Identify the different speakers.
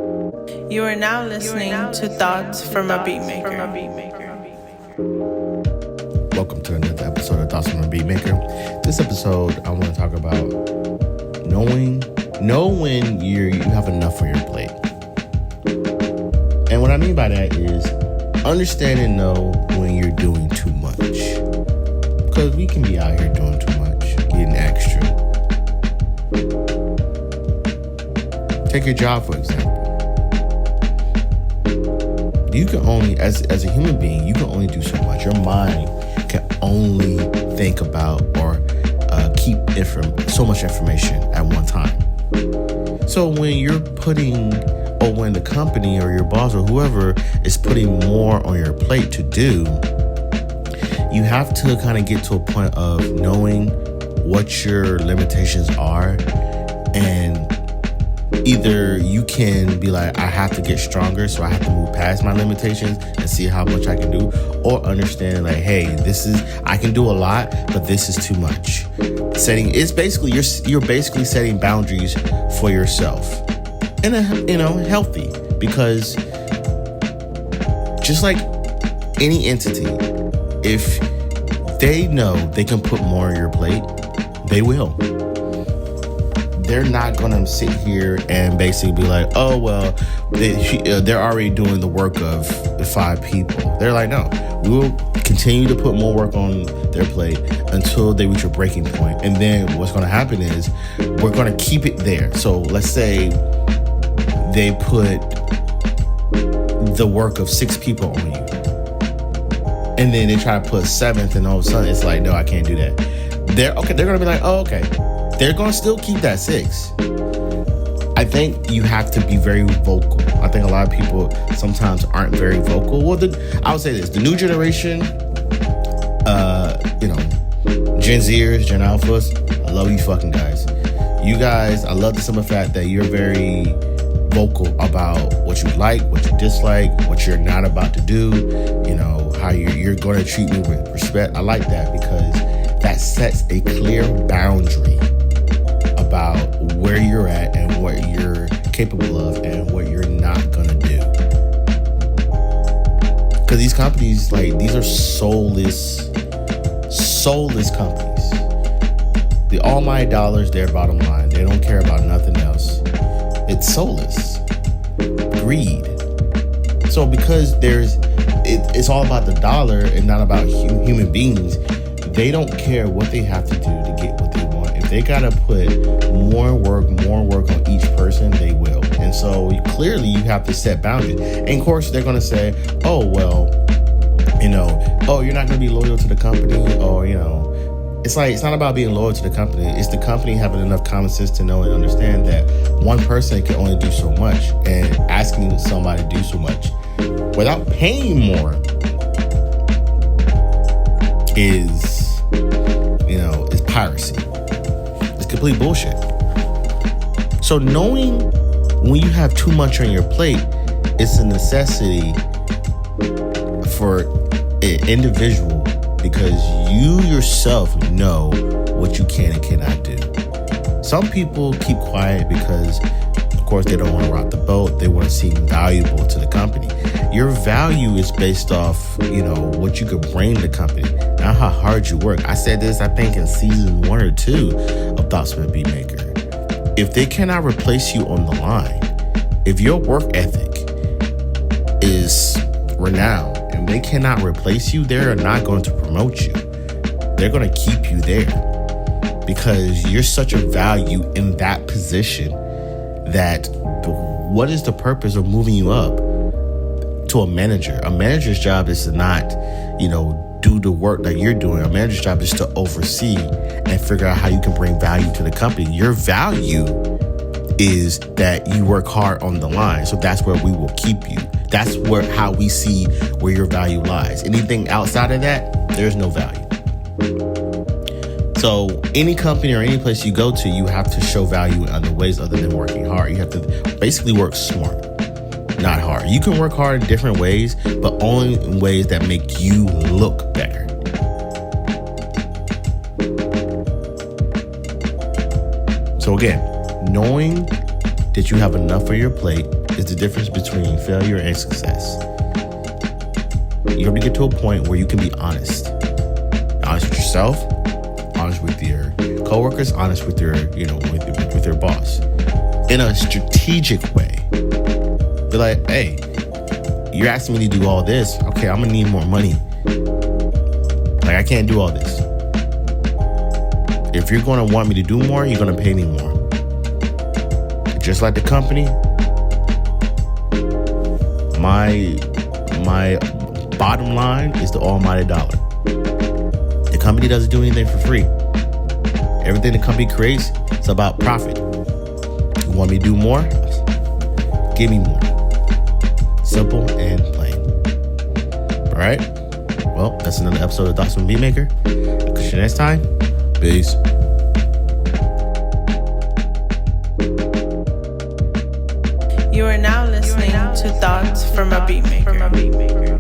Speaker 1: You are now listening to Thoughts from a Beatmaker.
Speaker 2: Welcome to another episode of Thoughts from a Beatmaker. This episode, I want to talk about know when you have enough on your plate. And what I mean by that is understand and know when you're doing too much. Because we can be out here doing too much, getting extra. Take your job, for example. You can only, as a human being, you can only do so much. Your mind can only think about or keep so much information at one time. So when you're or when the company or your boss or whoever is putting more on your plate to do, you have to kind of get to a point of knowing what your limitations are, and either you can be like, I have to get stronger, so I have to move past my limitations and see how much I can do, or understand like, hey, I can do a lot, but this is too much. It's basically you're basically setting boundaries for yourself, and healthy, because just like any entity, if they know they can put more on your plate, they will. They're not going to sit here and basically be like, oh, well, they're already doing the work of 5 people. They're like, no, we will continue to put more work on their plate until they reach a breaking point. And then what's going to happen is we're going to keep it there. So let's say they put the work of 6 people on you, and then they try to put 7th, and all of a sudden it's like, no, I can't do that. They're going to be like, oh, okay. They're going to still keep that 6. I think you have to be very vocal. I think a lot of people sometimes aren't very vocal. Well, I would say this, the new generation, Gen Zers, Gen Alphas, I love you fucking guys. You guys, I love the simple fact that you're very vocal about what you like, what you dislike, what you're not about to do, how you're going to treat me with respect. I like that, because that sets a clear boundary about where you're at and what you're capable of and what you're not going to do. Because these companies, these are soulless companies. The almighty dollar is their bottom line. They don't care about nothing else. It's soulless. Greed. So because it's all about the dollar and not about human beings, they don't care what they have to do to get what they want. If they gotta put more work on each person, they will. And so clearly you have to set boundaries. And of course they're gonna say, oh, well, you're not gonna be loyal to the company, or, it's not about being loyal to the company. It's the company having enough common sense to know and understand that one person can only do so much, and asking somebody to do so much without paying more is piracy. It's complete bullshit. So knowing when you have too much on your plate, it's a necessity for an individual, because you yourself know what you can and cannot do. Some people keep quiet because, of course, they don't want to rock the boat. They want to seem valuable to the company. Your value is based off, what you could bring to the company, not how hard you work. I said this, I think, in season 1 or 2 of Thoughts from a Beatmaker. If they cannot replace you on the line, if your work ethic is renowned and they cannot replace you, they're not going to promote you. They're going to keep you there because you're such a value in that position that what is the purpose of moving you up to a manager? A manager's job is to not, do the work that you're doing. A manager's job is to oversee and figure out how you can bring value to the company. Your value is that you work hard on the line. So that's where we will keep you. That's how we see where your value lies. Anything outside of that, there's no value. So any company or any place you go to, you have to show value in other ways other than working hard. You have to basically work smart, not hard. You can work hard in different ways, but only in ways that make you look better. So again, knowing that you have enough on your plate is the difference between failure and success. You have to get to a point where you can be honest. Honest with yourself, honest with your coworkers, honest with your, with your boss. In a strategic way. Be like, hey, you're asking me to do all this. Okay, I'm gonna need more money. Like, I can't do all this. If you're gonna want me to do more, you're gonna pay me more. Just like the company, my bottom line is the almighty dollar. The company doesn't do anything for free. Everything the company creates is about profit. You want me to do more? Give me more. Simple and plain. All right? Well, that's another episode of Thoughts from Beatmaker. I'll catch you next time. Peace.
Speaker 1: You are now listening to Thoughts from a Beatmaker.